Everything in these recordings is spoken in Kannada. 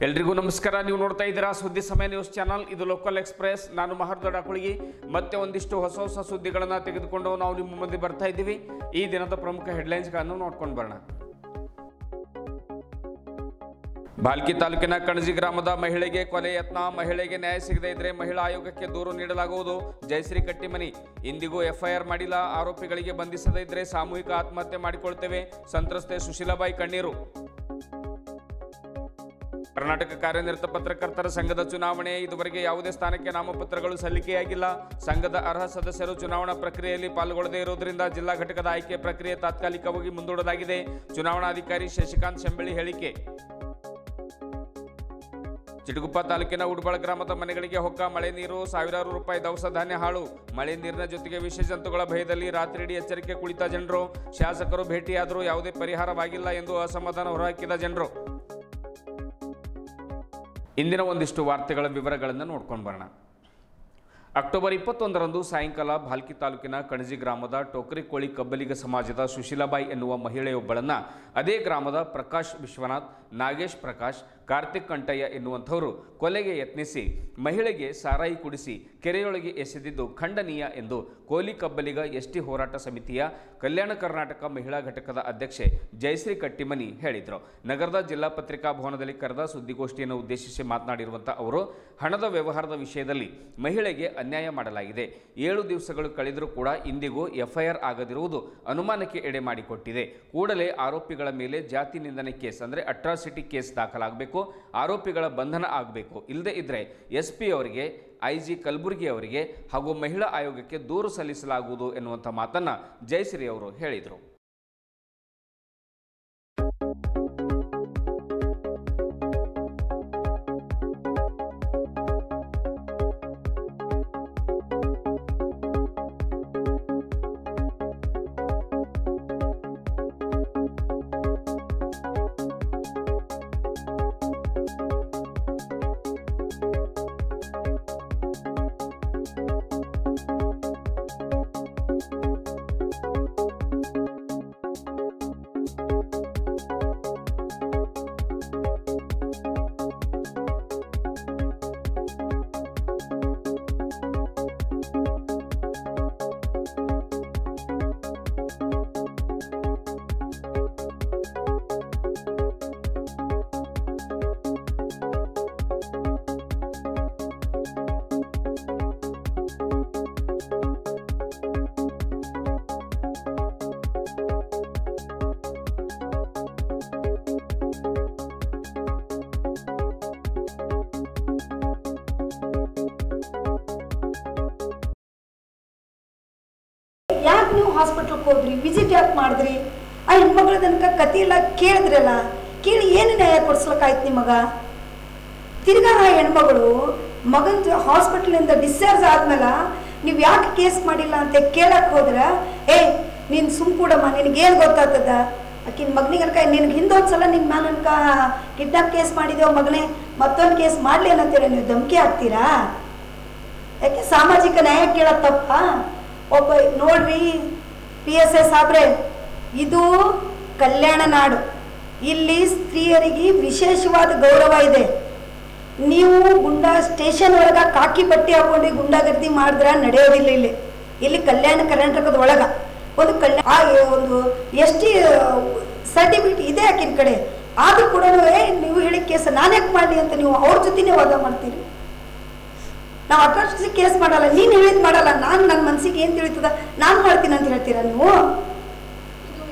ಎಲ್ರಿಗೂ ನಮಸ್ಕಾರ. ನೀವು ನೋಡ್ತಾ ಇದ್ದೀರಾ ಸುದ್ದಿ ಸಮಯ ನ್ಯೂಸ್ ಚಾನಲ್. ಇದು ಲೋಕಲ್ ಎಕ್ಸ್ಪ್ರೆಸ್. ನಾನು ಮಹರ್ದೊಡ್ಡ ಕುಳಗಿ. ಮತ್ತೆ ಒಂದಿಷ್ಟು ಹೊಸ ಸುದ್ದಿಗಳನ್ನು ತೆಗೆದುಕೊಂಡು ನಾವು ನಿಮ್ಮ ಮುಂದೆ ಬರ್ತಾ ಇದ್ದೀವಿ. ಈ ದಿನದ ಪ್ರಮುಖ ಹೆಡ್ಲೈನ್ಸ್ಗಳನ್ನು ನೋಡ್ಕೊಂಡು ಬರೋಣ. ಭಾಲ್ಕಿ ತಾಲೂಕಿನ ಕಣಜಿ ಗ್ರಾಮದ ಮಹಿಳೆಗೆ ಕೊಲೆ ಯತ್ನ. ಮಹಿಳೆಗೆ ನ್ಯಾಯ ಸಿಗದೇ ಇದ್ರೆ ಮಹಿಳಾ ಆಯೋಗಕ್ಕೆ ದೂರು ನೀಡಲಾಗುವುದು. ಜಯಶ್ರೀ ಕಟ್ಟಿಮನಿ. ಇಂದಿಗೂ ಎಫ್ಐಆರ್ ಮಾಡಿಲ್ಲ. ಆರೋಪಿಗಳಿಗೆ ಬಂಧಿಸದೇ ಇದ್ರೆ ಸಾಮೂಹಿಕ ಆತ್ಮಹತ್ಯೆ ಮಾಡಿಕೊಳ್ತೇವೆ. ಸಂತ್ರಸ್ತೆ ಸುಶೀಲಾಬಾಯಿ ಕಣ್ಣೀರು. ಕರ್ನಾಟಕ ಕಾರ್ಯನಿರತ ಪತ್ರಕರ್ತರ ಸಂಘದ ಚುನಾವಣೆ. ಇದುವರೆಗೆ ಯಾವುದೇ ಸ್ಥಾನಕ್ಕೆ ನಾಮಪತ್ರಗಳು ಸಲ್ಲಿಕೆಯಾಗಿಲ್ಲ. ಸಂಘದ ಅರ್ಹ ಸದಸ್ಯರು ಚುನಾವಣಾ ಪ್ರಕ್ರಿಯೆಯಲ್ಲಿ ಪಾಲ್ಗೊಳ್ಳದೇ ಇರುವುದರಿಂದ ಜಿಲ್ಲಾ ಘಟಕದ ಆಯ್ಕೆ ಪ್ರಕ್ರಿಯೆ ತಾತ್ಕಾಲಿಕವಾಗಿ ಮುಂದೂಡಲಾಗಿದೆ. ಚುನಾವಣಾಧಿಕಾರಿ ಶಶಿಕಾಂತ್ ಶೆಂಬಳಿ ಹೇಳಿಕೆ. ಚಿಟಗುಪ್ಪ ತಾಲೂಕಿನ ಉಡಬಳ ಗ್ರಾಮದ ಮನೆಗಳಿಗೆ ಹೊಕ್ಕ ಮಳೆ ನೀರು. ಸಾವಿರಾರು ರೂಪಾಯಿ ದವಸ ಧಾನ್ಯ ಹಾಳು. ಮಳೆ ನೀರಿನ ಜೊತೆಗೆ ವಿಷ ಜಂತುಗಳ ಭಯದಲ್ಲಿ ರಾತ್ರಿಯಿಡೀ ಎಚ್ಚರಿಕೆ ಕುಳಿತ ಜನರು. ಶಾಸಕರು ಭೇಟಿಯಾದರೂ ಯಾವುದೇ ಪರಿಹಾರವಾಗಿಲ್ಲ ಎಂದು ಅಸಮಾಧಾನ ಹೊರಹಾಕಿದ ಜನರು. ಇಂದಿನ ಒಂದಿಷ್ಟು ವಾರ್ತೆಗಳ ವಿವರಗಳನ್ನು ನೋಡ್ಕೊಂಡು ಬರೋಣ. ಅಕ್ಟೋಬರ್ 21ರಂದು ಸಾಯಂಕಾಲ ಭಾಲ್ಕಿ ತಾಲೂಕಿನ ಕಣಜಿ ಗ್ರಾಮದ ಟೋಕರಿ ಕೋಳಿ ಕಬ್ಬಲಿಗ ಸಮಾಜದ ಸುಶೀಲಾಬಾಯಿ ಎನ್ನುವ ಮಹಿಳೆಯೊಬ್ಬಳನ್ನು ಅದೇ ಗ್ರಾಮದ ಪ್ರಕಾಶ್ ವಿಶ್ವನಾಥ್, ನಾಗೇಶ್ ಪ್ರಕಾಶ್, ಕಾರ್ತಿಕ್ ಕಂಟಯ್ಯ ಎನ್ನುವಂಥವರು ಕೊಲೆಗೆ ಯತ್ನಿಸಿ ಮಹಿಳೆಗೆ ಸಾರಾಯಿ ಕುಡಿಸಿ ಕೆರೆಯೊಳಗೆ ಎಸೆದಿದ್ದು ಖಂಡನೀಯ ಎಂದು ಕೋಲಿ ಕಬ್ಬಲಿಗ ಎಸ್ಟಿ ಹೋರಾಟ ಸಮಿತಿಯ ಕಲ್ಯಾಣ ಕರ್ನಾಟಕ ಮಹಿಳಾ ಘಟಕದ ಅಧ್ಯಕ್ಷೆ ಜಯಶ್ರೀ ಕಟ್ಟಿಮನಿ ಹೇಳಿದರು. ನಗರದ ಜಿಲ್ಲಾ ಪತ್ರಿಕಾ ಭವನದಲ್ಲಿ ಕರೆದ ಸುದ್ದಿಗೋಷ್ಠಿಯನ್ನು ಉದ್ದೇಶಿಸಿ ಮಾತನಾಡಿರುವಂಥ ಅವರು, ಹಣದ ವ್ಯವಹಾರದ ವಿಷಯದಲ್ಲಿ ಮಹಿಳೆಗೆ ಅನ್ಯಾಯ ಮಾಡಲಾಗಿದೆ. 7 ದಿವಸಗಳು ಕಳೆದರೂ ಕೂಡ ಇಂದಿಗೂ ಎಫ್ಐಆರ್ ಆಗದಿರುವುದು ಅನುಮಾನಕ್ಕೆ ಎಡೆ ಮಾಡಿಕೊಟ್ಟಿದೆ. ಕೂಡಲೇ ಆರೋಪಿಗಳ ಮೇಲೆ ಜಾತಿ ನಿಂದನೆ ಕೇಸ್ ಅಂದರೆ ಅಟ್ರಾಸಿಟಿ ಕೇಸ್ ದಾಖಲಾಗಬೇಕು. ಆರೋಪಿಗಳ ಬಂಧನ ಆಗಬೇಕು. ಇಲ್ಲದೇ ಇದ್ರೆ ಎಸ್ಪಿ ಅವರಿಗೆ, ಐಜಿ ಕಲಬುರ್ಗಿ ಅವರಿಗೆ ಹಾಗೂ ಮಹಿಳಾ ಆಯೋಗಕ್ಕೆ ದೂರು ಸಲ್ಲಿಸಲಾಗುವುದು ಎನ್ನುವಂಥ ಮಾತನ್ನ ಜಯಶ್ರೀ ಅವರು ಹೇಳಿದರು. ಯಾಕೆ ನೀವು ಹಾಸ್ಪಿಟ್ಲ್ಗೆ ಹೋದ್ರಿ, ವಿಸಿಟ್ ಯಾಕೆ ಮಾಡಿದ್ರಿ? ಆ ಹೆಣ್ಮಗಳ ತನಕ ಕತೆ ಎಲ್ಲ ಕೇಳಿದ್ರಲ್ಲ, ಕೇಳಿ ಏನು ನ್ಯಾಯ ಕೊಡ್ಸ್ಲಕ್ಕಾಯ್ತು ನಿಮಗೆ? ತಿರ್ಗಾ ಆ ಹೆಣ್ಮಗಳು ಮಗನ ಹಾಸ್ಪಿಟ್ಲಿಂದ ಡಿಸ್ಚಾರ್ಜ್ ಆದ್ಮೇಲೆ ನೀವು ಯಾಕೆ ಕೇಸ್ ಮಾಡಿಲ್ಲ ಅಂತ ಕೇಳಕ್ಕೆ ಹೋದ್ರೆ, ನೀನು ಸುಮ್ ಕೂಡಮ್ಮ, ನಿನಗೇನು ಗೊತ್ತಾಗ್ತದ? ಆಕಿನ ಮಗನಿಗನ್ಕ ನಿನ್ಗೆ ಹಿಂದೊಂದ್ಸಲ ನಿನ್ನ ಮ್ಯಾಲ ಅನ್ಕ ಕಿಡ್ನಾಪ್ ಕೇಸ್ ಮಾಡಿದೇವು ಮಗನೇ, ಮತ್ತೊಂದು ಕೇಸ್ ಮಾಡಲಿ ಅನ್ನತ್ತೀರ, ನೀವು ಧಮಕಿ ಹಾಕ್ತೀರಾ? ಯಾಕೆ ಸಾಮಾಜಿಕ ನ್ಯಾಯ ಕೇಳೋದು ತಪ್ಪ? ಒಬ್ಬ ನೋಡ್ರಿ PSI ಸಾಬ್ರೆ, ಇದು ಕಲ್ಯಾಣ ನಾಡು. ಇಲ್ಲಿ ಸ್ತ್ರೀಯರಿಗೆ ವಿಶೇಷವಾದ ಗೌರವ ಇದೆ. ನೀವು ಗುಂಡಾ ಸ್ಟೇಷನ್ ಒಳಗ ಕಾಕಿ ಬಟ್ಟೆ ಹಾಕೊಂಡು ಗುಂಡಾಗರ್ದಿ ಮಾಡಿದ್ರೆ ನಡೆಯೋದಿಲ್ಲ. ಇಲ್ಲಿ ಕಲ್ಯಾಣ ಕರ್ನಾಟಕದ ಒಳಗ ಒಂದು ಎಷ್ಟಿ ಸರ್ಟಿಫಿಕೇಟ್ ಇದೆ ಆಕಿನ ಕಡೆ. ಆದ್ರೂ ಕೂಡ ನೀವು ಹೇಳಿ ಕೇಸ್ ನಾನ್ಯಾಕೆ ಮಾಡಲಿ ಅಂತ ನೀವು ಅವ್ರ ಜೊತೆನೇ ವಾದ ಮಾಡ್ತೀರಿ. ನಾವು ಅಟ್ರಾಸಿಟಿ ಕೇಸ್ ಮಾಡಲ್ಲ, ನೀನು ಹೇಳಿದ್ ಮಾಡಲ್ಲ, ನಾನು ನನ್ನ ಮನಸ್ಸಿಗೆ ಏನು ತಿಳಿತದ ನಾನು ಮಾಡ್ತೀನಿ ಅಂತ ಹೇಳ್ತೀರಾ ನೀವು?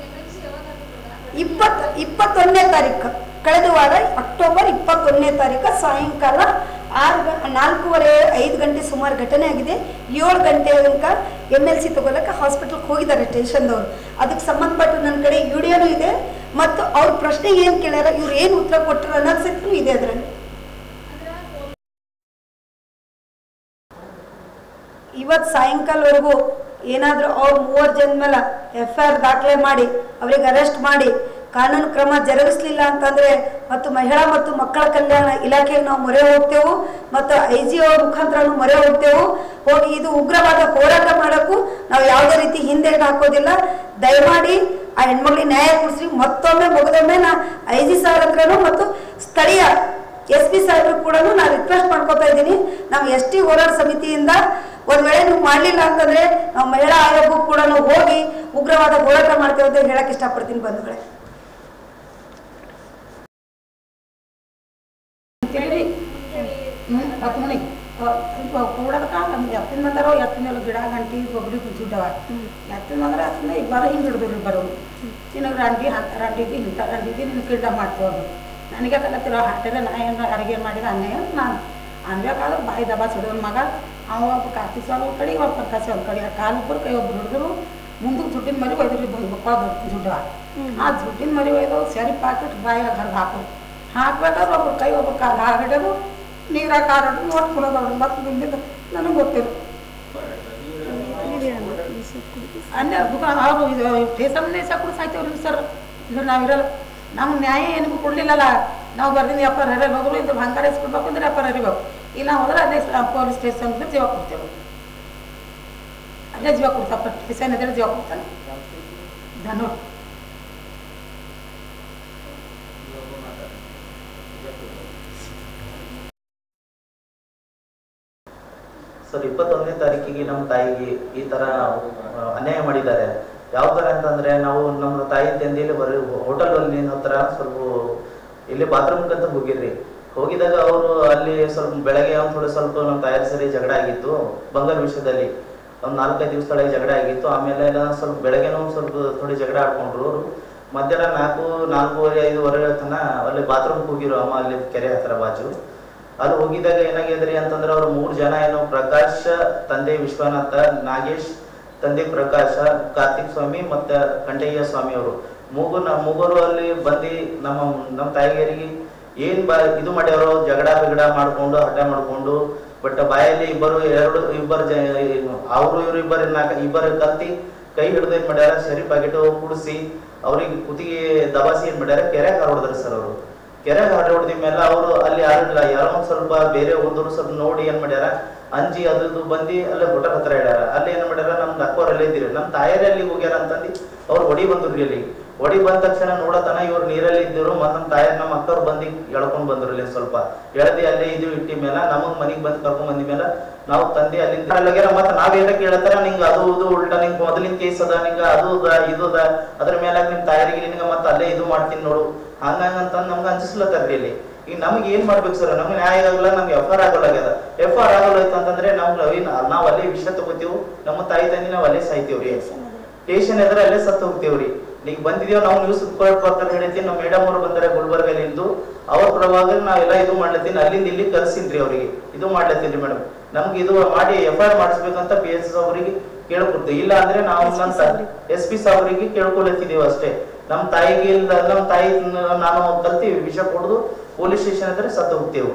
21ನೇ ತಾರೀಕು ಕಳೆದ ವಾರ ಅಕ್ಟೋಬರ್ 21ನೇ ತಾರೀಕು ಸಾಯಂಕಾಲ 4:45 ಗಂಟೆ ಸುಮಾರು ಘಟನೆ ಆಗಿದೆ. 7 ಗಂಟೆ ತನಕ MLC ತಗೊಳಕ್ಕೆ ಹಾಸ್ಪಿಟಲ್ಗೆ ಹೋಗಿದ್ದಾರೆ ಸ್ಟೇಷನ್ದವ್ರು. ಅದಕ್ಕೆ ಸಂಬಂಧಪಟ್ಟ ನನ್ನ ಕಡೆ ವಿಡಿಯೋನೂ ಇದೆ ಮತ್ತು ಅವ್ರ ಪ್ರಶ್ನೆಗೆ ಏನು ಕೇಳ್ಯಾರ, ಇವ್ರು ಏನು ಉತ್ತರ ಕೊಟ್ಟರು ಅನ್ನೋದು ಸಹಿತ ಇದೆ ಅದರಲ್ಲಿ. ಇವತ್ತು ಸಾಯಂಕಾಲವರೆಗೂ ಏನಾದರೂ ಅವ್ರು 3 ಜನ ಮೇಲೆ FIR ದಾಖಲೆ ಮಾಡಿ ಅವ್ರಿಗೆ ಅರೆಸ್ಟ್ ಮಾಡಿ ಕಾನೂನು ಕ್ರಮ ಜರುಗಿಸಲಿಲ್ಲ ಅಂತಂದರೆ ಮತ್ತು ಮಹಿಳಾ ಮತ್ತು ಮಕ್ಕಳ ಕಲ್ಯಾಣ ಇಲಾಖೆಗೆ ನಾವು ಮೊರೆ ಹೋಗ್ತೇವೆ ಮತ್ತು IGO ಮುಖಾಂತರ ಮೊರೆ ಹೋಗ್ತೇವೆ. ಹೋಗಿ ಇದು ಉಗ್ರವಾದ ಹೋರಾಟ ಮಾಡೋಕ್ಕೂ ನಾವು ಯಾವುದೇ ರೀತಿ ಹಿಂದೆ ಹಾಕೋದಿಲ್ಲ. ದಯಮಾಡಿ ಆ ಹೆಣ್ಮಕ್ಳಿಗೆ ನ್ಯಾಯ ಕೊಡಿಸಿ. ಮತ್ತೊಮ್ಮೆ ಮುಗಿದೊಮ್ಮೆ ನಾ IG ಸರ್ ಹತ್ರನೂ ಮತ್ತು ಸ್ಥಳೀಯ SP ಸಾಹೇಬ್ರು ಕೂಡ ನಾನು ರಿಕ್ವೆಸ್ಟ್ ಮಾಡ್ಕೊತಾ ಇದ್ದೀನಿ. ನಾವು ST ಹೋರಾಟ ಸಮಿತಿಯಿಂದ ಒಂದ್ ವೇಳೆ ನೀವು ಮಾಡಲಿಲ್ಲ ಅಂತಂದ್ರೆ ನಾವು ಮಹಿಳಾ ಆಯೋಗಕ್ಕೂ ಕೂಡ ಹೋಗಿ ಉಗ್ರವಾದ ಹೋರಾಟ ಮಾಡ್ತೇವೆ ಅಂತ ಹೇಳಕ್ ಇಷ್ಟಪಡ್ತೀನಿ ಬಂಧುಗಳೇ. ಕೂಡದಕ್ಕ ಎತ್ತಿನ ಬಂದಾರ ಎತ್ತಿನ ಗಿಡ ಗಂಟಿ ಗೊಬ್ಬರಿ ಕುಚ್ಚಿಟ್ಟವ ಎತ್ತಿನ ಬಂದ್ರೆ ಎತ್ತಿನ ಇಬ್ಬರು ಹಿಂಗೆ ಹಿಡಿದ್ರು ಇಬ್ಬರು ನಿನಗೆ ರಂಡಿಗೆ ಇಂಥ ರಂಡಿಗೆ ನಿನ್ನ ಕಿಡ್ಡ ಮಾಡ್ತೇವೆ ನನಗೆ ಕಲತ್ತಿರೋ ಹಾಟೆಲ್ಲ ನಾ ಏನು ಅಡುಗೆ ಮಾಡಿದ ಅನ್ಯಾಯ ನಾನು ಅನ್ಬೇಕಾದ್ರೆ ಬಾಯಿ ದಬಾ ಸಿಡೋನ್ ಮಗ ಅವ ಒಬ್ಬ ಕಾರ್ತಿಕ್ ಸ್ವಾಮಿ ಒಂದು ಕಡೆ ಒಬ್ಬ ಪ್ರಕಾಶ್ ಒಂದು ಕಡೆ ಕಾಲೊಬ್ಬರು ಕೈ ಒಬ್ರು ಹಿಡಿದ್ರು ಮುಂದಕ್ಕೆ ಜುಟ್ಟಿನ ಮರಿ ಒಯ್ದ್ರಿ ಮಕ್ಕಳು ಬರ್ತೀನಿ ಜುಟ್ಟವ ಆ ಜುಟ್ಟಿನ ಮರಿ ಒಯ್ದು ಸರಿ ಪಾಕೆಟ್ ಬಾಯಿಗೆ ಹರಿದು ಹಾಕೋದು ಹಾಕ್ಬೇಕಾದ್ರೆ ಒಬ್ರು ಕೈ ಒಬ್ರು ಕಾಲು ಹಾಗಿಡೋದು ನೀರಾಗ ಕಾರಡು ನೋಡ್ಕೊಳ್ಳೋದು ಮತ್ತೆ ನಿಂದಿದ್ದು ನನಗೆ ಗೊತ್ತಿಲ್ಲ ಅನ್ಯ ದುಕಾನ ಅವರು ಇದು ಟೇಸಮ್ನೇ ಸಾಕು ಸಾಯ್ತೇವ್ರಿ ಸರ್ ಇಲ್ಲ ನಾವಿರಲ್ಲ ನಮ್ಗೆ ನ್ಯಾಯ ಏನಕ್ಕೂ ಕೊಡಲಿಲ್ಲಲ್ಲ ನಾವು ಬರ್ದಿಂದ ವ್ಯಾಪಾರ ಹರಿಯಲ್ಲ ಹೋದ್ರು ಇದ್ರ ಬಂಗಾರ ಇಸ್ಕೊಡ್ಬೇಕು ಅಂದ್ರೆ ವ್ಯಾಪಾರ ಹರಿಬೇಕು ಇಲ್ಲ ಹೋದ್ರೆ ಅದೇ ಪೊಲೀಸ್ ಸ್ಟೇಷನ್ ಜೀವ ಕೊಡ್ತೇವೆ ಅಲ್ಲೇ ಜೀವ ಕೊಡ್ತಪ್ಪ ಸ್ಟೇಷನ್ ಇದ್ರೆ ಜೀವ ಕೊಡ್ತಾನೆ ಧನ್ಯವಾದ. ಸರ್ 21ನೇ ತಾರೀಕಿಗೆ ನಮ್ಮ ತಾಯಿಗೆ ಈ ತರ ಅನ್ಯಾಯ ಮಾಡಿದ್ದಾರೆ. ಯಾವ ತರ ಅಂತಂದ್ರೆ ನಾವು ನಮ್ಮ ತಾಯಿ ತಂದೆಯಲ್ಲಿ ಬರೀ ಹೋಟೆಲ್ ಅಲ್ಲಿ ಹತ್ರ ಸ್ವಲ್ಪ ಇಲ್ಲಿ ಬಾತ್ರೂಮ್ ಅಂತ ಹೋಗಿರ್ರಿ. ಹೋಗಿದಾಗ ಅವರು ಅಲ್ಲಿ ಸ್ವಲ್ಪ ಬೆಳಗ್ಗೆ ಒಂದು ಸ್ವಲ್ಪ ನಮ್ಮ ತಾಯಿ ಸರಿ ಜಗಳ ಆಗಿತ್ತು ಬಂಗಾರ ವಿಷಯದಲ್ಲಿ. ಒಂದು 4-5 ದಿವಸದೊಳಗೆ ಜಗಳ ಆಗಿತ್ತು. ಆಮೇಲೆ ಸ್ವಲ್ಪ ಬೆಳಗ್ಗೆನೂ ಸ್ವಲ್ಪ ಥೋಡಿ ಜಗಳ ಆಡ್ಕೊಂಡ್ರು. ಮಧ್ಯಾಹ್ನ 4-4:30 ತನ ಅಲ್ಲಿ ಬಾತ್ರೂಮ್ ಹೋಗಿರೋ ಅಮ್ಮ ಅಲ್ಲಿ ಕೆರೆ ಹತ್ರ ಬಾಜು. ಅಲ್ಲಿ ಹೋಗಿದಾಗ ಏನಾಗಿದ್ರಿ ಅಂತಂದ್ರೆ ಅವ್ರು 3 ಜನ ಏನೋ ಪ್ರಕಾಶ್ ತಂದೆ ವಿಶ್ವನಾಥ, ನಾಗೇಶ್ ತಂದೆ ಪ್ರಕಾಶ, ಕಾರ್ತಿಕ್ ಸ್ವಾಮಿ ಮತ್ತೆ ಕಂಠಯ್ಯ ಸ್ವಾಮಿ ಅವರು ಮೂಗರು ಅಲ್ಲಿ ಬಂದು ನಮ್ಮ ತಾಯಿಗರಿಗೆ ಏನ್ ಇದು ಮಾಡ್ಯಾರೋ ಜಗಳ ಮಾಡ್ಕೊಂಡು ಹಠ ಮಾಡ್ಕೊಂಡು ಬಟ್ ಬಾಯಲ್ಲಿ ಇಬ್ಬರು ಅವರು ಇಬ್ಬರು ಕಲ್ತಿ ಕೈ ಹಿಡಿದು ಏನ್ ಮಾಡ್ಯಾರ ಸರಿ ಪ್ಯಾಕೆಟ್ ಕುಡಿಸಿ ಅವ್ರಿಗೆ ಕುತ್ತಿಗೆ ದಬಾಸಿ ಏನ್ ಮಾಡ್ಯಾರ ಕೆರೆಗೆ ಹಾರೋಡಿದ್ರು ಸರ್. ಅವರು ಕೆರೆಗೆ ಹಾರೋಡಿದ ಮೇಲೆ ಅವರು ಅಲ್ಲಿ ಯಾರಿಲ್ಲ ಯಾರೋ ಒಂದ್ ಸ್ವಲ್ಪ ಬೇರೆ ಹೋದ್ರು ಸ್ವಲ್ಪ ನೋಡಿ ಏನ್ ಮಾಡ್ಯಾರ ಅಂಜಿ ಅದು ಬಂದು ಅಲ್ಲೇ ಹೋಟೆಲ್ ಹತ್ರ ಇಡ್ಯಾರ. ಅಲ್ಲಿ ಏನ್ ಮಾಡ್ಯಾರ ನಮ್ದು ಅಕ್ಕವರಲ್ಲೇ ಇದ್ದೀರಿ ನಮ್ಮ ತಾಯರೇ ಅಲ್ಲಿ ಹೋಗ್ಯಾರ ಅಂತಂದು ಅವ್ರು ಹೊಡಿ ಬಂದ್ರು. ಅಲ್ಲಿ ಹೊಡಿ ಬಂದ ತಕ್ಷಣ ನೋಡತನ ಇವ್ರು ನೀರಲ್ಲಿ ಇದ್ದರು ಮತ್ತೆ ನಮ್ಮ ತಾಯಿ ನಮ್ಮ ಅಕ್ಕವ್ರು ಬಂದು ಎಳ್ಕೊಂಡ್ ಬಂದ್ರು. ಅಲ್ಲಿ ಸ್ವಲ್ಪ ಎಳ್ದಿ ಅಲ್ಲೇ ಇದು ಇಟ್ಟಿ ಮೇಲೆ ನಮಗ್ ಮನಿಗ್ ಬಂದು ಕರ್ಕೊಂಡ್ ಬಂದ ಮೇಲೆ ನಾವು ತಂದೆ ಅಲ್ಲಿಂದ ಅಲ್ಲಾಗ್ಯಾರ. ಮತ್ತೆ ನಾವೇನ ಕೇಳತ್ತಾರ ನಿಂಗ ಅದು ಇದು ಉಲ್ಟಾ ನಿಂಗೆ ಮೊದಲಿನ ಕೇಸ್ ಅದ ನಿಂಗ ಅದು ಇದು ಅದ್ರ ಮೇಲೆ ನಿಮ್ ತಾಯರಿಗೆ ನಿನ್ಗ ಮತ್ತೆ ಅಲ್ಲೇ ಇದು ಮಾಡ್ತೀನಿ ನೋಡು ಹಂಗಂತ ನಮ್ಗೆ ಅನ್ಸಿಸ್ಲತ್ತಾರ್ರಿ. ಅಲ್ಲಿ ಈಗ ನಮ್ಗೆ ಏನ್ ಮಾಡ್ಬೇಕು ಸರ್? ನಮ್ಗೆ ನ್ಯಾಯ ಆಗಲ್ಲ, ನಮ್ಗೆ FR ಆಗೋಲಾಗ್ಯದ. FR ಆಗೋಲಾಯ್ತು ಅಂತಂದ್ರೆ ನಾವ್ ಅಲ್ಲೇ ವಿಷಯ ತಗೋತೀವಿ, ನಮ್ಮ ತಾಯಿ ತಂದಿ ನಾವ್ ಅಲ್ಲೇ ಸಾಯ್ತೀವ್ರಿ. ಸ್ಟೇಷನ್ ಎದ್ರೆ ಅಲ್ಲೇ ಸತ್ತು ಹೋಗ್ತೇವ್ರಿ. ಈಗ ಬಂದಿದೇವ್ ನಾವು ನ್ಯೂಸ್ ಬರ್ತಾರೆ ಹೇಳ್ತೀನಿ. ನಮ್ಮ ಮೇಡಮ್ ಅವರು ಬಂದಾರೆ ಗುಲ್ಬರ್ಗಲ್ಲಿ ಇದ್ದು ಅವ್ರ ಪ್ರಭಾವ ನಾವೆಲ್ಲ ಇದು ಮಾಡ್ಲತ್ತೀನಿ ಅಲ್ಲಿಂದ ಇಲ್ಲಿ ಕರ್ಸಿನ್ರಿ ಅವ್ರಿಗೆ ಇದು ಮಾಡ್ಲತ್ತೀನಿ ಮೇಡಮ್. ನಮ್ಗೆ ಇದು ಮಾಡಿ FR ಮಾಡಿಸ್ಬೇಕಂತ PS ಅವರಿಗೆ ಕೇಳ್ಕೊಡ್ತೀವಿ. ಇಲ್ಲ ಅಂದ್ರೆ ನಾವು SP ಸಾಹೇಬರಿಗೆ ಕೇಳ್ಕೊಳತ್ತಿದೀವಿ ಅಷ್ಟೇ. ನಮ್ಮ ತಾಯಿಗೆ ನಮ್ಮ ತಾಯಿ ನಾನು ಕಲ್ತೀವಿ ವಿಷ ಕೊಡುದು ಪೊಲೀಸ್ ಸ್ಟೇಷನ್ ಹತ್ರ ಸತ್ತು ಹೋಗ್ತೇವೆ.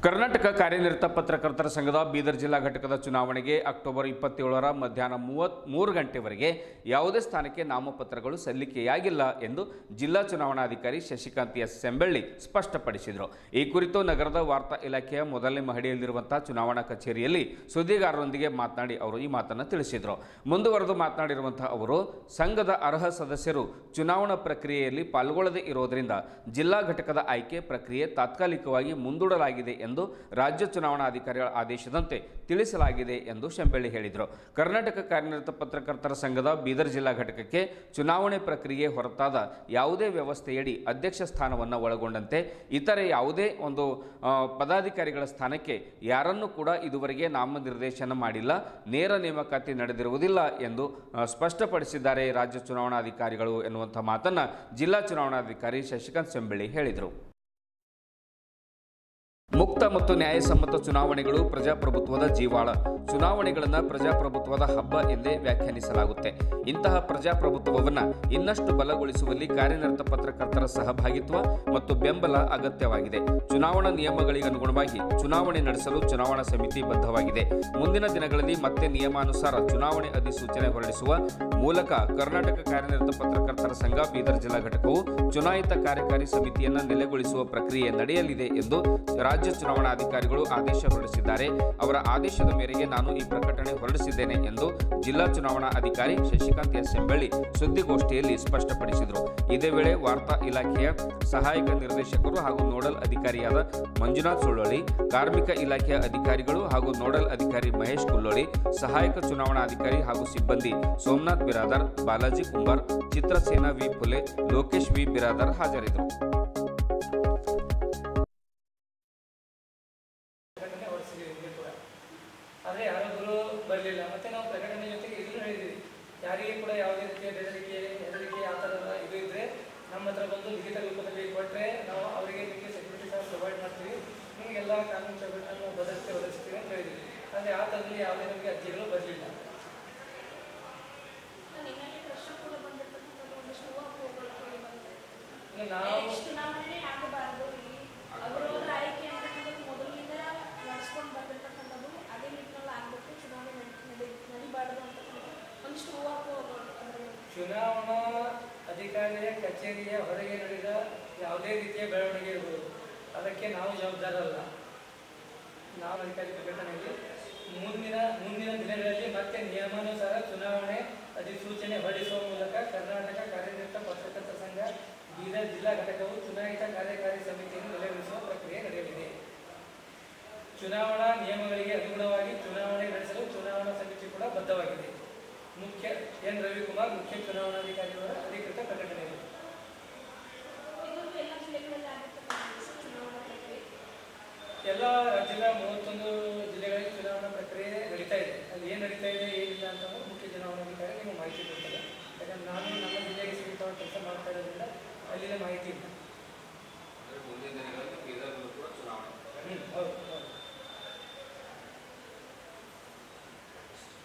ಕರ್ನಾಟಕ ಕಾರ್ಯನಿರತ ಪತ್ರಕರ್ತರ ಸಂಘದ ಬೀದರ್ ಜಿಲ್ಲಾ ಘಟಕದ ಚುನಾವಣೆಗೆ ಅಕ್ಟೋಬರ್ 27 ಮಧ್ಯಾಹ್ನ 3 ಗಂಟೆವರೆಗೆ ಯಾವುದೇ ಸ್ಥಾನಕ್ಕೆ ನಾಮಪತ್ರಗಳು ಸಲ್ಲಿಕೆಯಾಗಿಲ್ಲ ಎಂದು ಜಿಲ್ಲಾ ಚುನಾವಣಾಧಿಕಾರಿ ಶಶಿಕಾಂತ್ ಎಸ್ ಸೆಂಬಳ್ಳಿ ಸ್ಪಷ್ಟಪಡಿಸಿದರು. ಈ ಕುರಿತು ನಗರದ ವಾರ್ತಾ ಇಲಾಖೆಯ ಮೊದಲನೇ ಮಹಡಿಯಲ್ಲಿರುವಂತಹ ಚುನಾವಣಾ ಕಚೇರಿಯಲ್ಲಿ ಸುದ್ದಿಗಾರರೊಂದಿಗೆ ಮಾತನಾಡಿ ಅವರು ಈ ಮಾತನ್ನು ತಿಳಿಸಿದರು. ಮುಂದುವರೆದು ಮಾತನಾಡಿರುವಂತಹ ಅವರು ಸಂಘದ ಅರ್ಹ ಸದಸ್ಯರು ಚುನಾವಣಾ ಪ್ರಕ್ರಿಯೆಯಲ್ಲಿ ಪಾಲ್ಗೊಳ್ಳದೇ ಇರುವುದರಿಂದ ಜಿಲ್ಲಾ ಘಟಕದ ಆಯ್ಕೆ ಪ್ರಕ್ರಿಯೆ ತಾತ್ಕಾಲಿಕವಾಗಿ ಮುಂದೂಡಲಾಗಿದೆ ಎಂದು ರಾಜ್ಯ ಚುನಾವಣಾಧಿಕಾರಿಗಳ ಆದೇಶದಂತೆ ತಿಳಿಸಲಾಗಿದೆ ಎಂದು ಶೆಂಬಳ್ಳಿ ಹೇಳಿದರು. ಕರ್ನಾಟಕ ಕಾರ್ಯನಿರತ ಪತ್ರಕರ್ತರ ಸಂಘದ ಬೀದರ್ ಜಿಲ್ಲಾ ಘಟಕಕ್ಕೆ ಚುನಾವಣೆ ಪ್ರಕ್ರಿಯೆ ಹೊರತಾದ ಯಾವುದೇ ವ್ಯವಸ್ಥೆಯಡಿ ಅಧ್ಯಕ್ಷ ಸ್ಥಾನವನ್ನು ಒಳಗೊಂಡಂತೆ ಇತರೆ ಯಾವುದೇ ಒಂದು ಪದಾಧಿಕಾರಿಗಳ ಸ್ಥಾನಕ್ಕೆ ಯಾರನ್ನೂ ಕೂಡ ಇದುವರೆಗೆ ನಾಮನಿರ್ದೇಶನ ಮಾಡಿಲ್ಲ, ನೇರ ನೇಮಕಾತಿ ನಡೆದಿರುವುದಿಲ್ಲ ಎಂದು ಸ್ಪಷ್ಟಪಡಿಸಿದ್ದಾರೆ ರಾಜ್ಯ ಚುನಾವಣಾಧಿಕಾರಿಗಳು ಎನ್ನುವಂಥ ಮಾತನ್ನು ಜಿಲ್ಲಾ ಚುನಾವಣಾಧಿಕಾರಿ ಶಶಿಕಾಂತ್ ಸೆಂಬಳ್ಳಿ ಹೇಳಿದರು. ಮುಕ್ತ ಮತ್ತು ನ್ಯಾಯಸಮ್ಮತ ಚುನಾವಣೆಗಳು ಪ್ರಜಾಪ್ರಭುತ್ವದ ಜೀವಾಳ. ಚುನಾವಣೆಗಳನ್ನು ಪ್ರಜಾಪ್ರಭುತ್ವದ ಹಬ್ಬ ಎಂದೇ ವ್ಯಾಖ್ಯಾನಿಸಲಾಗುತ್ತೆ. ಇಂತಹ ಪ್ರಜಾಪ್ರಭುತ್ವವನ್ನು ಇನ್ನಷ್ಟು ಬಲಗೊಳಿಸುವಲ್ಲಿ ಕಾರ್ಯನಿರತ ಪತ್ರಕರ್ತರ ಸಹಭಾಗಿತ್ವ ಮತ್ತು ಬೆಂಬಲ ಅಗತ್ಯವಾಗಿದೆ. ಚುನಾವಣಾ ನಿಯಮಗಳಿಗನುಗುಣವಾಗಿ ಚುನಾವಣೆ ನಡೆಸಲು ಚುನಾವಣಾ ಸಮಿತಿ ಬದ್ಧವಾಗಿದೆ. ಮುಂದಿನ ದಿನಗಳಲ್ಲಿ ಮತ್ತೆ ನಿಯಮಾನುಸಾರ ಚುನಾವಣೆ ಅಧಿಸೂಚನೆ ಹೊರಡಿಸುವ ಮೂಲಕ ಕರ್ನಾಟಕ ಕಾರ್ಯನಿರತ ಪತ್ರಕರ್ತರ ಸಂಘ ಬೀದರ್ ಜಿಲ್ಲಾ ಘಟಕವು ಚುನಾಯಿತ ಕಾರ್ಯಕಾರಿ ಸಮಿತಿಯನ್ನು ನೆಲೆಗೊಳಿಸುವ ಪ್ರಕ್ರಿಯೆ ನಡೆಯಲಿದೆ ಎಂದು ರಾಜ್ಯ ರಾಜ್ಯ ಚುನಾವಣಾಧಿಕಾರಿಗಳು ಆದೇಶ ಹೊರಡಿಸಿದ್ದಾರೆ. ಅವರ ಆದೇಶದ ಮೇರೆಗೆ ನಾನು ಈ ಪ್ರಕಟಣೆ ಹೊರಡಿಸಿದ್ದೇನೆ ಎಂದು ಜಿಲ್ಲಾ ಚುನಾವಣಾ ಅಧಿಕಾರಿ ಶಶಿಕಾಂತ್ ಎಸ್ ಎಂಬಳ್ಳಿ ಸುದ್ದಿಗೋಷ್ಠಿಯಲ್ಲಿ ಸ್ಪಷ್ಟಪಡಿಸಿದರು. ಇದೇ ವೇಳೆ ವಾರ್ತಾ ಇಲಾಖೆಯ ಸಹಾಯಕ ನಿರ್ದೇಶಕರು ಹಾಗೂ ನೋಡಲ್ ಅಧಿಕಾರಿಯಾದ ಮಂಜುನಾಥ್ ಸುಳ್ಳೋಳಿ, ಕಾರ್ಮಿಕ ಇಲಾಖೆಯ ಅಧಿಕಾರಿಗಳು ಹಾಗೂ ನೋಡಲ್ ಅಧಿಕಾರಿ ಮಹೇಶ್ ಕುಲ್ಲೋಳಿ, ಸಹಾಯಕ ಚುನಾವಣಾಧಿಕಾರಿ ಹಾಗೂ ಸಿಬ್ಬಂದಿ ಸೋಮನಾಥ್ ಬಿರಾದರ್, ಬಾಲಾಜಿ ಕುಂಬಾರ್, ಚಿತ್ರಸೇನಾ ವಿ ಫುಲೆ, ಲೋಕೇಶ್ ವಿ ಬಿರಾದರ್ ಹಾಜರಿದ್ದರು. ಆದರೆ ಯಾರೊಬ್ಬರು ಬರಲಿಲ್ಲ. ಮತ್ತು ನಾವು ಪ್ರಕಟಣೆ ಜೊತೆಗೆ ಇದನ್ನು ಹೇಳಿದ್ವಿ, ಯಾರಿಗೆ ಕೂಡ ಯಾವುದೇ ರೀತಿಯ ಹೆದರಿಕೆ ಆ ಥರದ ಇದು ಇದ್ದರೆ ನಮ್ಮ ಹತ್ರ ಬಂದು ಲಿಖಿತ ರೂಪದಲ್ಲಿ ಕೊಟ್ಟರೆ ನಾವು ಅವರಿಗೆ ನಿಮಗೆ ಸೆಕ್ಯೂರಿಟಿ ಸಹ ಪ್ರೊವೈಡ್ ಮಾಡ್ತೀವಿ, ನಿಮಗೆಲ್ಲ ಕಾನೂನು ಚೌಕಟ್ಟನ್ನು ಭದ್ರತೆ ಒದಗಿಸ್ತೀವಿ ಅಂತ ಹೇಳಿದ್ವಿ. ಆದರೆ ಆ ಥರದಲ್ಲಿ ಯಾವುದೇ ನಮಗೆ ಅರ್ಜಿಗಳು ಬರಲಿಲ್ಲ. ನಾವು ಚುನಾವಣಾ ಅಧಿಕಾರಿಯ ಕಚೇರಿಯ ಹೊರಗೆ ನಡೆದ ಯಾವುದೇ ರೀತಿಯ ಬೆಳವಣಿಗೆ ಇರ್ಬೋದು, ಅದಕ್ಕೆ ನಾವು ಜವಾಬ್ದಾರರಲ್ಲ. ನಾವು ಅಧಿಕಾರಿ ಪ್ರಕಟಣೆಯಲ್ಲಿ ಮುಂದಿನ ದಿನಗಳಲ್ಲಿ ಮತ್ತೆ ನಿಯಮಾನುಸಾರ ಚುನಾವಣೆ ಅಧಿಸೂಚನೆ ಹೊರಡಿಸುವ ಮೂಲಕ ಕರ್ನಾಟಕ ಕಾರ್ಯನಿರತ ಪತ್ರಕರ್ತರ ಸಂಘ ಬೀದರ್ ಜಿಲ್ಲಾ ಘಟಕವು ಚುನಾಯಿತ ಕಾರ್ಯಕಾರಿ ಸಮಿತಿಯನ್ನು ನೆಲೆಗೊಳಿಸುವ ಪ್ರಕ್ರಿಯೆ ನಡೆಯಲಿದೆ. ಚುನಾವಣಾ ನಿಯಮಗಳಿಗೆ ಅನುಗುಣವಾಗಿ ಚುನಾವಣೆ ನಡೆಸಲು ಚುನಾವಣಾ ಸಮಿತಿ ಕೂಡ ಬದ್ಧವಾಗಿದೆ. ಮುಖ್ಯ ಎನ್ ರವಿಕುಮಾರ್, ಮುಖ್ಯ ಚುನಾವಣಾಧಿಕಾರಿಯವರ ಅಧಿಕೃತ ಪ್ರಕಟಣೆ. ಎಲ್ಲ ರಾಜ್ಯದ 31 ಜಿಲ್ಲೆಗಳಲ್ಲಿ ಚುನಾವಣಾ ಪ್ರಕ್ರಿಯೆ ನಡೀತಾ ಇದೆ. ಅಲ್ಲಿ ಏನು ನಡೀತಾ ಇದೆ ಏನಿಲ್ಲ ಅಂತ ಮುಖ್ಯ ಚುನಾವಣಾಧಿಕಾರಿ ನಿಮಗೆ ಮಾಹಿತಿ ಕೊಡ್ತಾರೆ. ಯಾಕಂದ್ರೆ ನಾನು ನಮ್ಮ ಜಿಲ್ಲೆಗೆ ಸೀಮಿತವಾದ ಕೆಲಸ ಮಾಡ್ತಾ ಇರೋದ್ರಿಂದ ಅಲ್ಲಿನ ಮಾಹಿತಿ ಇಲ್ಲ. ಹೌದು.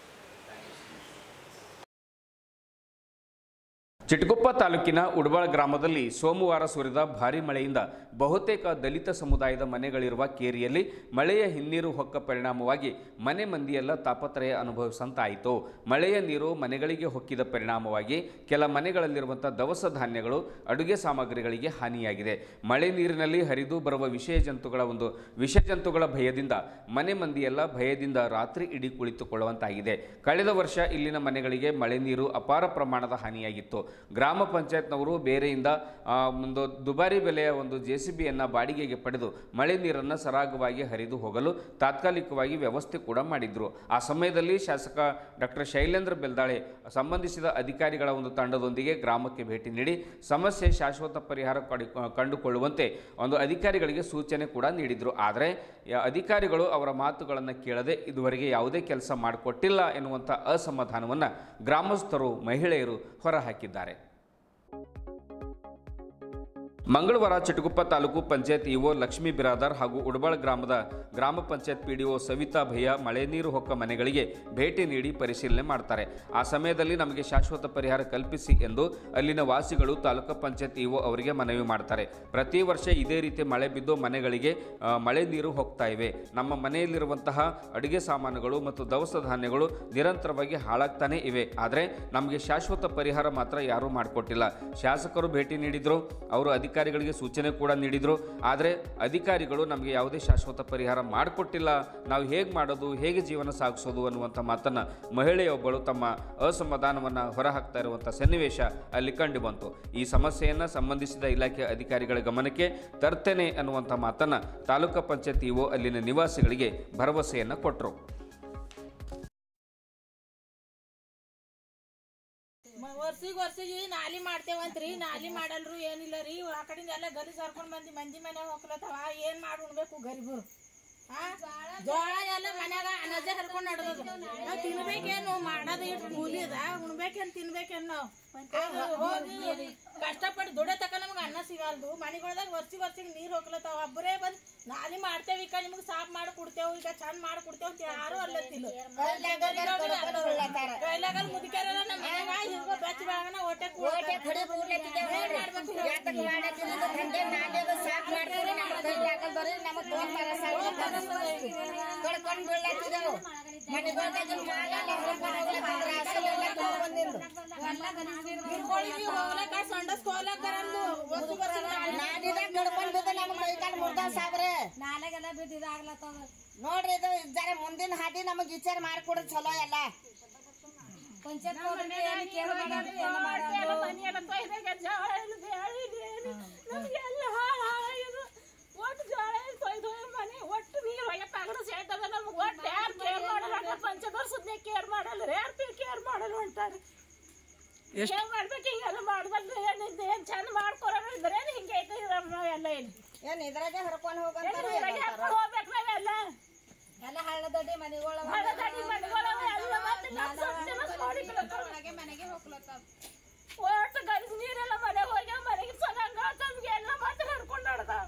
ಚಿಟಗುಪ್ಪ ತಾಲೂಕಿನ ಉಡಬಾಳ್ ಗ್ರಾಮದಲ್ಲಿ ಸೋಮವಾರ ಸುರಿದ ಭಾರೀ ಮಳೆಯಿಂದ ಬಹುತೇಕ ದಲಿತ ಸಮುದಾಯದ ಮನೆಗಳಿರುವ ಕೇರಿಯಲ್ಲಿ ಮಳೆಯ ಹಿನ್ನೀರು ಹೊಕ್ಕ ಪರಿಣಾಮವಾಗಿ ಮನೆ ಮಂದಿಯೆಲ್ಲ ತಾಪತ್ರಯ ಅನುಭವಿಸಂತಾಯಿತು. ಮಳೆಯ ನೀರು ಮನೆಗಳಿಗೆ ಹೊಕ್ಕಿದ ಪರಿಣಾಮವಾಗಿ ಕೆಲ ಮನೆಗಳಲ್ಲಿರುವಂಥ ದವಸ ಧಾನ್ಯಗಳು, ಅಡುಗೆ ಸಾಮಗ್ರಿಗಳಿಗೆ ಹಾನಿಯಾಗಿದೆ. ಮಳೆ ನೀರಿನಲ್ಲಿ ಹರಿದು ಬರುವ ವಿಷಜಂತುಗಳ ಭಯದಿಂದ ಮನೆ ಮಂದಿಯೆಲ್ಲ ಭಯದಿಂದ ರಾತ್ರಿ ಇಡೀ ಕುಳಿತುಕೊಳ್ಳುವಂತಾಗಿದೆ. ಕಳೆದ ವರ್ಷ ಇಲ್ಲಿನ ಮನೆಗಳಿಗೆ ಮಳೆ ನೀರು ಅಪಾರ ಪ್ರಮಾಣದ ಹಾನಿಯಾಗಿತ್ತು. ಗ್ರಾಮ ಪಂಚಾಯತ್ನವರು ಬೇರೆಯಿಂದ ಒಂದು ದುಬಾರಿ ಬೆಲೆಯ ಒಂದು ಜೆಸಿಬಿಯನ್ನು ಬಾಡಿಗೆಗೆ ಪಡೆದು ಮಳೆ ನೀರನ್ನು ಸರಾಗವಾಗಿ ಹರಿದು ಹೋಗಲು ತಾತ್ಕಾಲಿಕವಾಗಿ ವ್ಯವಸ್ಥೆ ಕೂಡ ಮಾಡಿದ್ರು. ಆ ಸಮಯದಲ್ಲಿ ಶಾಸಕ ಡಾಕ್ಟರ್ ಶೈಲೇಂದ್ರ ಬೆಲ್ದಾಳೆ ಸಂಬಂಧಿಸಿದ ಅಧಿಕಾರಿಗಳ ಒಂದು ತಂಡದೊಂದಿಗೆ ಗ್ರಾಮಕ್ಕೆ ಭೇಟಿ ನೀಡಿ ಸಮಸ್ಯೆ ಶಾಶ್ವತ ಪರಿಹಾರ ಕಂಡುಕೊಳ್ಳುವಂತೆ ಒಂದು ಅಧಿಕಾರಿಗಳಿಗೆ ಸೂಚನೆ ಕೂಡ ನೀಡಿದರು. ಆದರೆ ಅಧಿಕಾರಿಗಳು ಅವರ ಮಾತುಗಳನ್ನು ಕೇಳದೆ ಇದುವರೆಗೆ ಯಾವುದೇ ಕೆಲಸ ಮಾಡಿಕೊಟ್ಟಿಲ್ಲ ಎನ್ನುವಂಥ ಅಸಮಾಧಾನವನ್ನು ಗ್ರಾಮಸ್ಥರು, ಮಹಿಳೆಯರು ಹೊರಹಾಕಿದ್ದಾರೆ. ಮಂಗಳವಾರ ಚಿಟಗುಪ್ಪ ತಾಲೂಕು ಪಂಚಾಯತ್ ಇಒ ಲಕ್ಷ್ಮೀ ಬಿರಾದರ್ ಹಾಗೂ ಉಡಬಾಳ್ ಗ್ರಾಮದ ಗ್ರಾಮ ಪಂಚಾಯತ್ ಪಿಡಿಒ ಸವಿತಾ ಭಯ್ಯ ಮಳೆ ನೀರು ಹೊಕ್ಕ ಮನೆಗಳಿಗೆ ಭೇಟಿ ನೀಡಿ ಪರಿಶೀಲನೆ ಮಾಡ್ತಾರೆ. ಆ ಸಮಯದಲ್ಲಿ ನಮಗೆ ಶಾಶ್ವತ ಪರಿಹಾರ ಕಲ್ಪಿಸಿ ಎಂದು ಅಲ್ಲಿನ ವಾಸಿಗಳು ತಾಲೂಕು ಪಂಚಾಯತ್ ಇಒ ಅವರಿಗೆ ಮನವಿ ಮಾಡ್ತಾರೆ. ಪ್ರತಿ ವರ್ಷ ಇದೇ ರೀತಿ ಮಳೆ ಬಿದ್ದು ಮನೆಗಳಿಗೆ ಮಳೆ ನೀರು ಹೋಗ್ತಾ ಇವೆ. ನಮ್ಮ ಮನೆಯಲ್ಲಿರುವಂತಹ ಅಡುಗೆ ಸಾಮಾನುಗಳು ಮತ್ತು ದವಸ ಧಾನ್ಯಗಳು ನಿರಂತರವಾಗಿ ಹಾಳಾಗ್ತಾನೆ ಇವೆ. ಆದರೆ ನಮಗೆ ಶಾಶ್ವತ ಪರಿಹಾರ ಮಾತ್ರ ಯಾರೂ ಮಾಡಿಕೊಟ್ಟಿಲ್ಲ. ಶಾಸಕರು ಭೇಟಿ ನೀಡಿದ್ರು, ಅವರು ಅಧಿಕಾರಿಗಳಿಗೆ ಸೂಚನೆ ಕೂಡ ನೀಡಿದರು. ಆದರೆ ಅಧಿಕಾರಿಗಳು ನಮಗೆ ಯಾವುದೇ ಶಾಶ್ವತ ಪರಿಹಾರ ಮಾಡಿಕೊಟ್ಟಿಲ್ಲ. ನಾವು ಹೇಗೆ ಮಾಡೋದು, ಹೇಗೆ ಜೀವನ ಸಾಗಿಸೋದು ಅನ್ನುವಂಥ ಮಾತನ್ನು ಮಹಿಳೆಯೊಬ್ಬಳು ತಮ್ಮ ಅಸಮಾಧಾನವನ್ನು ಹೊರಹಾಕ್ತಾ ಇರುವಂಥ ಸನ್ನಿವೇಶ ಅಲ್ಲಿ ಕಂಡು ಬಂತು. ಈ ಸಮಸ್ಯೆಯನ್ನು ಸಂಬಂಧಿಸಿದ ಇಲಾಖೆ ಅಧಿಕಾರಿಗಳ ಗಮನಕ್ಕೆ ತರ್ತೇನೆ ಅನ್ನುವಂಥ ಮಾತನ್ನು ತಾಲೂಕು ಪಂಚಾಯತ್ ಇಒ ಅಲ್ಲಿನ ನಿವಾಸಿಗಳಿಗೆ ಭರವಸೆಯನ್ನು ಕೊಟ್ಟರು. ವರ್ಷಿಗೆ ನಾಲಿ ಮಾಡ್ತೇವಂತ್ರಿ, ನಾಲಿ ಮಾಡಲ್ರು, ಏನಿಲ್ಲ ರೀ. ಆ ಕಡೆಯಿಂದ ಎಲ್ಲ ಗಲೀಜ್ ಹರ್ಕೊಂಡ್ ಮಂದಿ ಮನೆ ಹೋಗ್ಲತ್ತವ. ಏನ್ ಮಾಡಿ ಉಣ್ಬೇಕು ಗರೀಬರು? ಜೋಳ ಎಲ್ಲ ಮನ್ಯಾಗ ಅನಜ ಹರ್ಕೊಂಡ್ ನಡ್ದದ. ನಾವ್ ತಿನ್ಬೇಕೇನು? ಮಾಡೋದು ಇಷ್ಟು ಕೂಲಿ ಅದ, ಉಣ್ಬೇಕೇನ್ ತಿನ್ಬೇಕೇನ್? ನಾವು ಹೋಗಿ ಕಷ್ಟಪಟ್ಟು ದುಡ್ಡೆ ತಕ ನಮ್ಗೆ ಅನ್ನ ಸಿಗಲ್ದು. ಮನೆಗಳ್ದಾಗ ವರ್ಷಿಗೆ ನೀರ್ ಹೋಗ್ಲತ್ತಾವ. ಒಬ್ಬರೇ ಬಂದ್ ನಾಲಿ ಮಾಡ್ತೇವ, ಈಗ ನಿಮ್ಗೆ ಸಾಫ್ ಮಾಡಿ ಕೊಡ್ತೇವ್, ಈಗ ಚಂದ ಮಾಡಿ ಕೊಡ್ತೇವ್ ಅಂತ ಯಾರು ಅಲ್ಲತ್ತಿಲ್ಲ. ಕೈಲಾಗಲ್ ಮುದುಕ್ಯಾರ ನಮ್ಮ ಮನ್ಯಾಗ ಹಿಂಗ ಬೆಚ್ಚ ಬೆಳಗನ ಹೊಟ್ಟೆ ಹೋಗ್ಲಕ್ಕ ಸಂಡಸ್ ಹೋಗ್ಲಕ್ಕ ಗುರುದಾಸ್ ಸಾಬ್ರೆ ನಾಳೆಗೆಲ್ಲ ಬಿದ್ದಿದಾಗ್ಲತ್ತದ ನೋಡ್ರಿ. ಇದು ಜರ ಮುಂದಿನ ಹಾದಿ ನಮಗ್ ವಿಚಾರ ಮಾಡ್ಕೊಡ್ರಿ ಚಲೋ ಎಲ್ಲ. ಪಂಚಾಯತ್ ಒಟ್ಟು ಜೋಳ ಕೊಯ್ದು ಮನೆ ಒಟ್ಟು ನೀರು ಒಯ್ಯಕ್ಕಾಗದ ಸೇರ್ತದ ನಮ್ಗೆ. ಒಟ್ಟು ಯಾರು ಕೇರ್ ಮಾಡಲ್ಲ, ಪಂಚದವ್ರು ಸುದ್ನೆ ಕೇರ್ ಮಾಡಲ್ಲ, ಯಾರು ಕೇರ್ ಮಾಡಲ್ಲ ಅಂತಾರೆ. ಏನ್ ಮಾಡ್ಬೇಕು? ಹಿಂಗೆಲ್ಲ ಮಾಡ್ಬಲ್ರಿ. ಏನ್ ಚಂದ ಮಾಡ್ಕೊಡ್ರೆ ಹಿಂಗೆ ಐತೆ ನಾವೆಲ್ಲ. ಏನ್ ಇದ್ರಾಗೆ ಹರ್ಕೊಂಡು ಹೋಗ್ಬೇಕು ನಾವೆಲ್ಲ. ಎಲ್ಲ ಹಳ್ಳದಡ್ಡಿ ಮನೆಗಳ ಮನೆಗೆ ಹೋಗ್ಲತ್ತಾವ. ಒಟ್ಟು ಗಂಜಿ ನೀರೆಲ್ಲ ಮನೆಗೆ ಹೋಗ್ಯಾವ. ಮನೆಗೆ ಚೆನ್ನಾಗ ತಮ್ಗೆ ಎಲ್ಲ ಮತ್ತೆ ಹರ್ಕೊಂಡು ಆಡ್ತಾವ.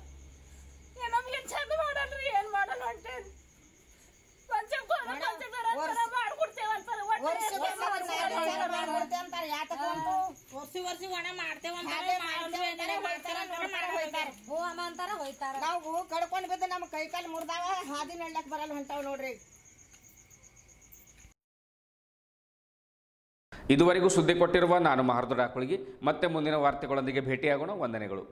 ನಮ್ಗೆ ಚಂದ ಮಾಡಲ್ರಿ, ಏನ್ ಮಾಡಲ್ಲ ಹೊಂಟೇನ್ ನಾವು ಕಡ್ಕೊಂಡ್ ಬಿದ್ದು ನಮ್ ಕೈ ಕಾಲು ಮುರ್ದಾವ, ಹಾದಿ ನಡ್ಲಕ್ ಬರಲ್ಲ ಹೊಂಟಾವ್ ನೋಡ್ರಿ. ಇದುವರೆಗೂ ಸುದ್ದಿ ಕೊಟ್ಟಿರುವ ನಾನು ಮಹಾರ್ದು ಡಾಕುಳಿಗಿ. ಮತ್ತೆ ಮುಂದಿನ ವಾರ್ತೆಗಳೊಂದಿಗೆ ಭೇಟಿಯಾಗೋಣ. ವಂದನೆಗಳು.